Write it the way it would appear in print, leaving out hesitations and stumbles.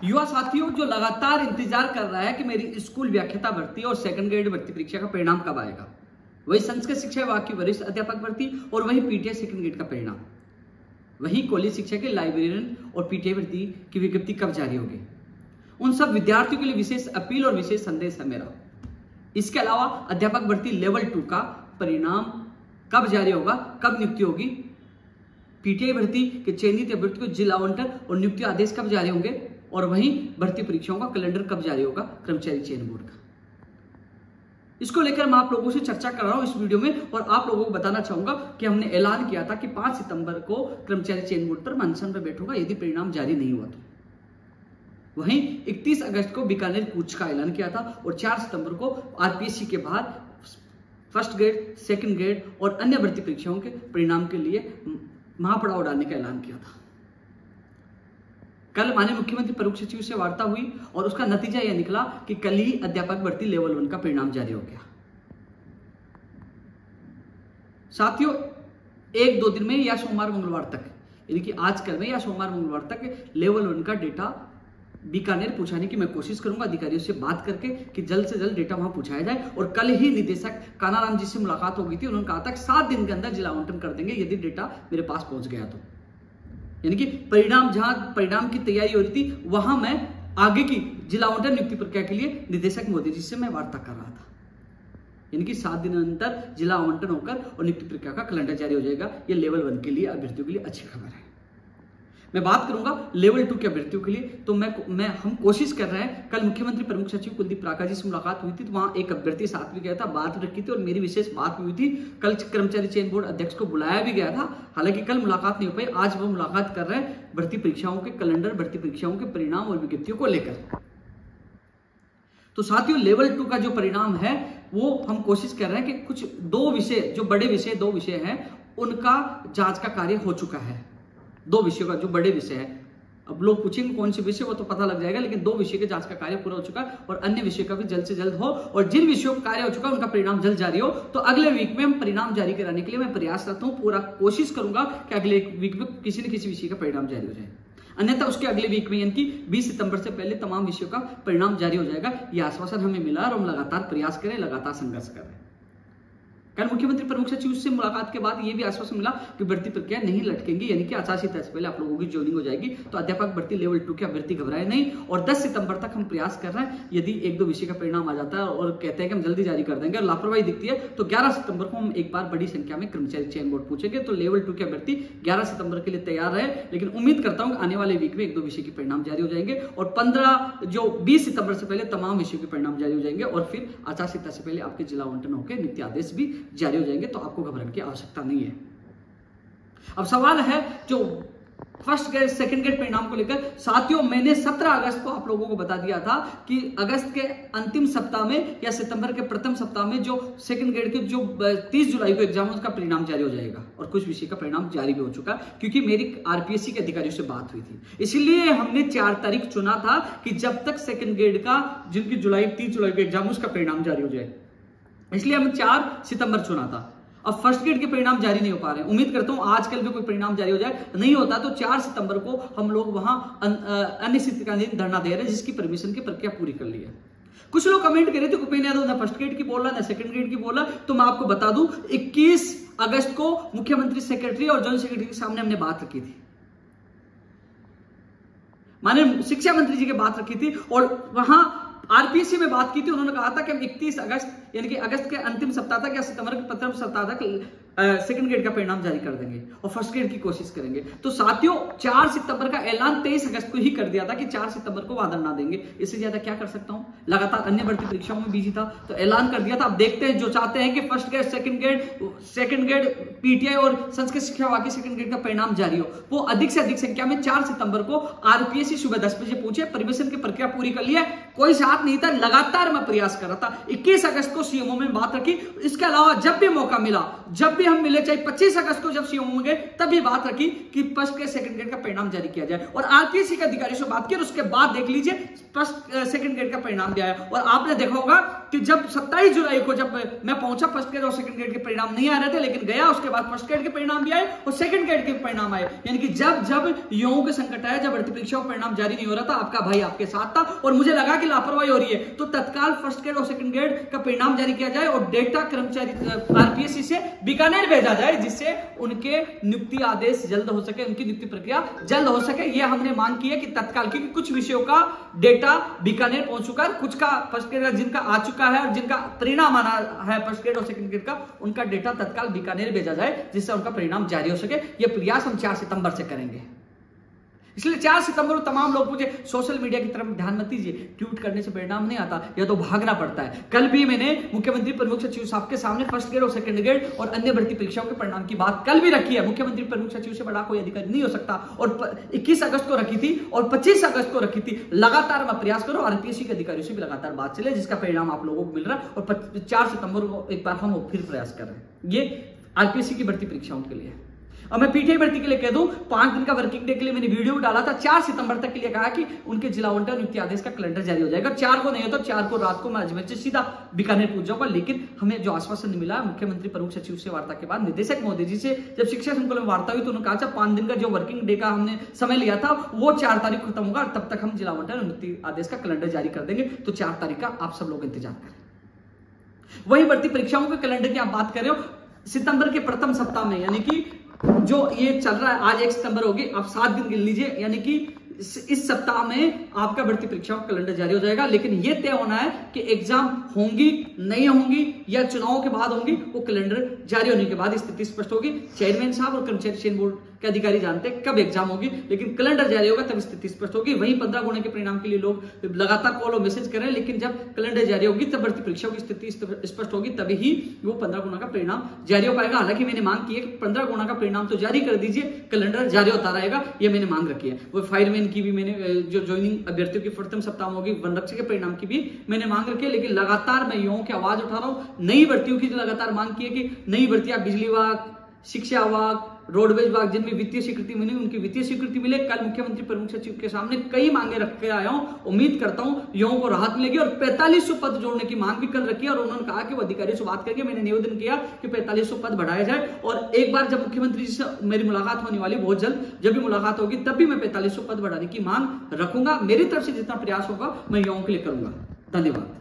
युवा साथियों जो लगातार इंतजार कर रहा है कि मेरी स्कूल व्याख्याता भर्ती और सेकंड ग्रेड भर्ती परीक्षा का परिणाम कब आएगा, वही संस्कृत शिक्षा विभाग की वरिष्ठ अध्यापक भर्ती और वही पीटीआई सेकंड ग्रेड का परिणाम, वही कॉलेज शिक्षा के लाइब्रेरियन और पीटीआई भर्ती की विज्ञप्ति कब जारी होगी, उन सब विद्यार्थियों के लिए विशेष अपील और विशेष संदेश है मेरा। इसके अलावा अध्यापक भर्ती लेवल 2 का परिणाम कब जारी होगा, कब नियुक्ति होगी, पीटीआई भर्ती के चयनित अभ्यर्थी को जिला आवंटन और नियुक्ति आदेश कब जारी होंगे, और वहीं भर्ती परीक्षाओं का कैलेंडर कब जारी होगा कर्मचारी चयन बोर्ड का। इसको लेकर मैं आप लोगों से चर्चा कर रहा हूं इस वीडियो में, और आप लोगों को बताना चाहूंगा कि हमने ऐलान किया था कि 5 सितंबर को कर्मचारी चयन बोर्ड पर अनशन पर बैठूंगा यदि परिणाम जारी नहीं हुआ तो। वहीं 31 अगस्त को बीकानेर कूच का ऐलान किया था और 4 सितंबर को आरपीएससी के बाद फर्स्ट ग्रेड, सेकंड ग्रेड और अन्य भर्ती परीक्षाओं के परिणाम के लिए महापड़ाव डालने का ऐलान किया था। कल माननीय मुख्यमंत्री प्रमुख सचिव से वार्ता हुई और उसका नतीजा यह निकला कि कल ही अध्यापक भर्ती लेवल 1 का परिणाम जारी हो गया। साथियों, 1-2 दिन में या सोमवार मंगलवार तक, यानी कि आज कल में या सोमवार मंगलवार तक लेवल 1 का डेटा बीकानेर पहुंचाने की मैं कोशिश करूंगा अधिकारियों से बात करके कि जल्द से जल्द डेटा वहां पहुंचाया जाए। और कल ही निदेशक कानाराम जी से मुलाकात हो गई थी, उन्होंने कहा था कि 7 दिन के अंदर जिला आवंटन कर देंगे यदि डेटा मेरे पास पहुंच गया तो। यानी कि परिणाम, जहां परिणाम की तैयारी हो रही थी वहां मैं आगे की जिला आवंटन नियुक्ति प्रक्रिया के लिए निदेशक मोदी जी से मैं वार्ता कर रहा था। यानी कि 7 दिन अंतर जिला आवंटन होकर और नियुक्ति प्रक्रिया का कैलेंडर जारी हो जाएगा। यह लेवल 1 के लिए अभ्यर्थियों के लिए अच्छी खबर है। मैं बात करूंगा लेवल 2 के अभ्यर्थियों के लिए, तो हम कोशिश कर रहे हैं। कल मुख्यमंत्री प्रमुख सचिव कुलदीप प्राका जी से मुलाकात हुई थी, तो वहां एक अभ्यर्थी साथ भी गया था, बात रखी थी और मेरी विशेष बात हुई थी। कल कर्मचारी चयन बोर्ड अध्यक्ष को बुलाया भी गया था, हालांकि कल मुलाकात नहीं हो पाई। आज वो मुलाकात कर रहे हैं भर्ती परीक्षाओं के कैलेंडर, भर्ती परीक्षाओं के परिणाम और विज्ञप्तियों को लेकर। तो साथियों, लेवल 2 का जो परिणाम है वो हम कोशिश कर रहे हैं कि कुछ 2 विषय, जो बड़े विषय 2 विषय हैं, उनका जांच का कार्य हो चुका है। 2 विषयों का जो बड़े विषय है, अब लोग पूछेंगे कौन से विषय, वो तो पता लग जाएगा, लेकिन 2 विषय के जांच का कार्य पूरा हो चुका है और अन्य विषयों का भी जल्द से जल्द हो। और जिन विषयों का कार्य हो चुका है उनका परिणाम जल्द जारी हो, तो अगले वीक में हम परिणाम जारी कराने के लिए मैं प्रयासरत हूं। पूरा कोशिश करूंगा कि अगले वीक में किसी न किसी विषय का परिणाम जारी हो जाए, अन्यथा उसके अगले वीक में यानी कि 20 सितंबर से पहले तमाम विषयों का परिणाम जारी हो जाएगा। यह आश्वासन हमें मिला और हम लगातार प्रयास करें, लगातार संघर्ष करें। कल मुख्यमंत्री प्रमुख सचिव से मुलाकात के बाद यह भी आश्वासन मिला कि भर्ती प्रक्रिया नहीं लटकेंगी, यानी कि 88 से पहले आप लोगों की ज्वाइनिंग हो जाएगी। तो अध्यापक भर्ती लेवल 2 के अभ्यर्थी घबराए नहीं, और 10 सितंबर तक हम प्रयास कर रहे हैं। यदि 1-2 विषय का परिणाम आ जाता है और कहते हैं कि हम जल्दी जारी कर देंगे और लापरवाही दिखती है, तो 11 सितंबर को हम एक बार बड़ी संख्या में कर्मचारी चयन बोर्ड पूछेंगे। तो लेवल 2 के अभ्यर्थी 11 सितंबर के लिए तैयार रहे, लेकिन उम्मीद करता हूं आने वाले वीक में 1-2 विषय के परिणाम जारी हो जाएंगे और 20 सितंबर से पहले तमाम विषयों के परिणाम जारी हो जाएंगे और फिर आचार संहिता से पहले आपके जिला आवंटन होकर नियुक्ति आदेश भी जारी हो जाएंगे। तो आपको घबराने की आवश्यकता नहीं है। अब सवाल है जो फर्स्ट ग्रेड, सेकंड ग्रेड परिणाम को लेकर। साथियों, मैंने 17 अगस्त को आप लोगों को बता दिया था कि अगस्त के अंतिम सप्ताह में या सितंबर के प्रथम सप्ताह में जो सेकंड ग्रेड के जो 30 जुलाई को एग्जाम, उसका परिणाम जारी हो जाएगा और कुछ विषय का परिणाम जारी भी हो चुका, क्योंकि मेरी आरपीएससी के अधिकारियों से बात हुई थी। इसलिए हमने 4 तारीख चुना था कि जब तक सेकंड ग्रेड का, जिनकी 30 जुलाई को एग्जाम, उसका परिणाम जारी हो जाए, इसलिए हमने 4 सितंबर चुना था। अब फर्स्ट ग्रेड के परिणाम जारी नहीं हो पा रहे हैं, उम्मीद करता हूं आजकल भी कोई परिणाम जारी हो जाए। नहीं होता तो 4 सितंबर को हम लोग वहां अनिश्चितकालीन धरना दे रहे हैं, जिसकी परमिशन की प्रक्रिया पूरी कर ली है। कुछ लोग कमेंट कर रहे थे उपेंद्र यादव ना फर्स्ट ग्रेड की बोल रहा ना सेकंड ग्रेड की बोल रहा, तो मैं आपको बता दूं 21 अगस्त को मुख्यमंत्री सेक्रेटरी और जॉइंट सेक्रेटरी के सामने हमने बात रखी थी, माननीय शिक्षा मंत्री जी की बात रखी थी और वहां आरपीएससी में बात की थी। उन्होंने कहा था कि हम 31 अगस्त यानी कि अगस्त के अंतिम सप्ताह तक या सितंबर के प्रथम सप्ताह तक सेकंड ग्रेड का परिणाम जारी कर देंगे और फर्स्ट ग्रेड की कोशिश करेंगे। तो साथियों, 4 सितंबर का ऐलान 23 अगस्त को ही कर दिया था कि 4 सितंबर को वादा ना देंगे। इससे ज्यादा क्या कर सकता हूं, लगातार अन्य भर्ती परीक्षाओं में बिजी था तो ऐलान कर दिया था। अब देखते हैं, जो चाहते हैं कि first grade, second grade PTI और संस्कृत शिक्षा विभाग की सेकंड ग्रेड का परिणाम जारी हो, वो अधिक से अधिक संख्या में 4 सितंबर को आरपीएससी सुबह 10 बजे पहुंचे, परमिशन की प्रक्रिया पूरी कर ली है। कोई साथ नहीं था, लगातार मैं प्रयास कर रहा था। 21 अगस्त को सीएमओ में बात रखी, इसके अलावा जब भी मौका मिला, जब भी हम मिले, चाहे 25 अगस्त को जब सीएमओ में गए तभी बात रखी कि फर्स्ट ग्रेड, सेकंड ग्रेड का परिणाम जारी किया जाए और आरपीएससी के अधिकारियों से बात की और उसके बाद देख लीजिए फर्स्ट सेकंड ग्रेड का परिणाम दिया है। और आपने देखा होगा कि जब 27 जुलाई को जब मैं पहुंचा, फर्स्ट ग्रेड और सेकंड ग्रेड के परिणाम नहीं आ रहे थे, लेकिन गया उसके बाद फर्स्ट ग्रेड के परिणाम भी आए और सेकंड ग्रेड के परिणाम आए। यानी कि जब जब युवाओं के संकट आया, जब भर्ती परीक्षाओं का परिणाम जारी नहीं हो रहा था, आपका भाई आपके साथ था और मुझे लगा कि लापरवाही हो रही है, तो तत्काल फर्स्ट ग्रेड और सेकंड ग्रेड का परिणाम जारी किया जाए और डेटा कर्मचारी आरपीएससी से बीकानेर भेजा जाए, जिससे उनके नियुक्ति आदेश जल्द हो सके, उनकी नियुक्ति प्रक्रिया जल्द हो सके। यह हमने मांग की है कि तत्काल, क्योंकि कुछ विषयों का डेटा बीकानेर पहुंच चुका है, कुछ का फर्स्ट ग्रेड जिनका आ चुका है और जिनका परिणाम आना है फर्स्ट ग्रेड और सेकंड ग्रेड का, उनका डेटा तत्काल बीकानेर भेजा जाए, जिससे उनका परिणाम जारी हो सके। यह प्रयास हम 4 सितंबर से करेंगे। इसलिए 4 सितंबर को तमाम लोग मुझे सोशल मीडिया की तरफ ध्यान मत दीजिए, ट्वीट करने से परिणाम नहीं आता, यह तो भागना पड़ता है। कल भी मैंने मुख्यमंत्री प्रमुख सचिव साहब के सामने फर्स्ट ग्रेड और सेकंड ग्रेड और अन्य भर्ती परीक्षाओं के परिणाम की बात कल भी रखी है। मुख्यमंत्री प्रमुख सचिव से बड़ा कोई अधिकारी नहीं हो सकता, और 21 अगस्त को रखी थी और 25 अगस्त को रखी थी। लगातार मैं प्रयास करो, आरपीएससी के अधिकारियों से भी लगातार बात चले, जिसका परिणाम आप लोगों को मिल रहा है। और 4 सितंबर को एक बार हम फिर प्रयास कर रहे हैं। ये आरपीएससी की भर्ती परीक्षाओं के लिए। और मैं पीटीआई भर्ती के लिए कह दूं, 5 दिन का वर्किंग डे के लिए मैंने वीडियो डाला था। 4 सितंबर तक के लिए कहा कि उनके जिला आवंटन नियुक्ति आदेश का कैलेंडर जारी हो जाएगा। 4 को नहीं हो तो 4 को रात को मैं अजमेर से सीधा बीकानेर पहुंच जाऊंगा। लेकिन हमें जो आश्वासन मिला मुख्यमंत्री प्रमुख सचिव से वार्ता के बाद, निदेशक महोदय जी से जब शिक्षा संकुल में वार्ता हुई, तो उन्होंने कहा 5 दिन का जो वर्किंग डे का हमने समय लिया था वो 4 तारीख खत्म होगा, और तब तक हम जिला आवंटन नियुक्ति आदेश का कैलेंडर जारी कर देंगे। तो 4 तारीख का आप सब लोग इंतजार करें। वही भर्ती परीक्षाओं के कैलेंडर की आप बात कर रहे हो, सितंबर के प्रथम सप्ताह में, यानी कि जो ये चल रहा है, आज 1 सितंबर होगी, आप 7 दिन गिन लीजिए, यानी कि इस सप्ताह में आपका भर्ती परीक्षाओं का कैलेंडर जारी हो जाएगा। लेकिन यह तय होना है कि एग्जाम होंगी नहीं होंगी या चुनाव के बाद होंगी, वो कैलेंडर जारी होने के बाद स्थिति स्पष्ट होगी। चेयरमैन साहब और कर्मचारी चयन बोर्ड के अधिकारी जानते हैं कब एग्जाम होगी, लेकिन कैलेंडर जारी होगा तब स्थिति स्पष्ट होगी। वहीं 15 गुणे के परिणाम के लिए लोग लगातार कॉल और मैसेज कर रहे हैं, लेकिन जब कैलेंडर जारी होगी तब भर्ती परीक्षाओं की स्थिति स्पष्ट होगी, तभी ही वो 15 गुना का परिणाम जारी हो पाएगा। हालांकि मैंने मांग की है कि 15 गुना का परिणाम तो जारी कर दीजिए, कैलेंडर जारी होता रहेगा, ये मैंने मांग रखी है। वो फायरमैन की भी मैंने, जो ज्वाइनिंग अभ्यर्थियों की प्रथम सप्ताह में होगी, वन रक्षक के परिणाम की भी मैंने मांग रखी है। लेकिन लगातार मैं युवाओं की आवाज उठा रहा हूं, नई भर्तियों की लगातार मांग की है कि नई भर्तियां बिजली विभाग, शिक्षा विभाग, रोडवेज विभाग, जिनमें वित्तीय स्वीकृति मिली उनकी वित्तीय स्वीकृति मिले। कल मुख्यमंत्री प्रमुख सचिव के सामने कई मांगे रख के आया हूं, उम्मीद करता हूं युवाओं को राहत मिलेगी। और 4500 पद जोड़ने की मांग भी कल रखी है, और उन्होंने कहा कि वो अधिकारियों से बात करके मैंने निवेदन किया कि 4500 पद बढ़ाया जाए। और एक बार जब मुख्यमंत्री जी से मेरी मुलाकात होने वाली बहुत जल्द, जब भी मुलाकात होगी तब भी मैं 4500 पद बढ़ाने की मांग रखूंगा। मेरी तरफ से जितना प्रयास होगा मैं युवाओं के लिए करूंगा। धन्यवाद।